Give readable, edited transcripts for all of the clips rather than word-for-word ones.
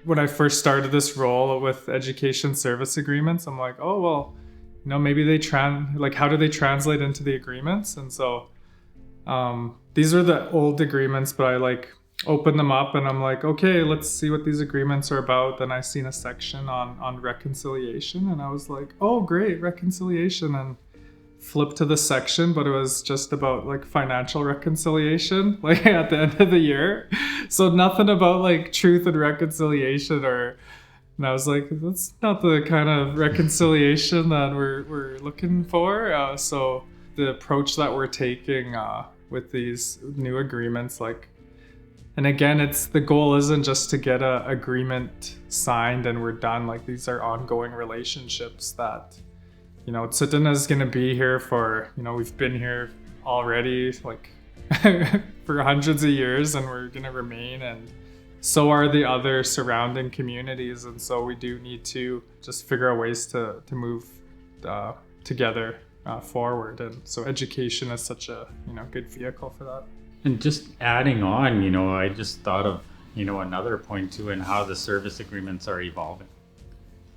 when I first started this role with education service agreements, I'm like, oh well, maybe they like how do they translate into the agreements? And so these are the old agreements, but I like open them up and I'm like, okay, let's see what these agreements are about. Then I seen a section on reconciliation, and I was like, oh great, reconciliation, and flip to the section, but it was just about like financial reconciliation, like at the end of the year. So nothing about like truth and reconciliation and I was like, that's not the kind of reconciliation that we're looking for. So the approach that we're taking with these new agreements, like, and again, it's the goal isn't just to get a agreement signed and we're done. Like these are ongoing relationships that Tsuut'ina is going to be here for, we've been here already like for hundreds of years, and we're going to remain, and so are the other surrounding communities. And so we do need to just figure out ways to move together forward. And so education is such a, good vehicle for that. And just adding on, I just thought of, another point too, and how the service agreements are evolving.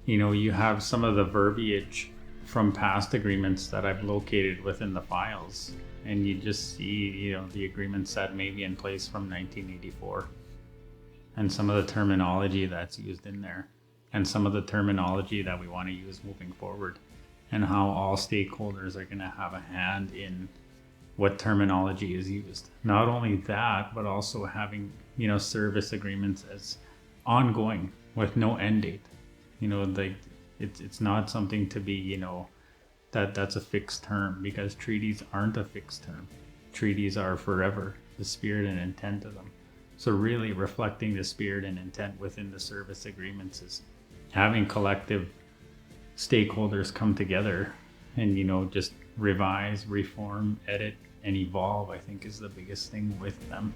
You have some of the verbiage from past agreements that I've located within the files, and you just see, the agreements that may be in place from 1984, and some of the terminology that's used in there, and some of the terminology that we want to use moving forward, and how all stakeholders are going to have a hand in what terminology is used. Not only that, but also having, service agreements as ongoing with no end date. It's not something to be, that's a fixed term, because treaties aren't a fixed term. Treaties are forever, the spirit and intent of them. So really reflecting the spirit and intent within the service agreements is having collective stakeholders come together and, just revise, reform, edit, and evolve, I think is the biggest thing with them.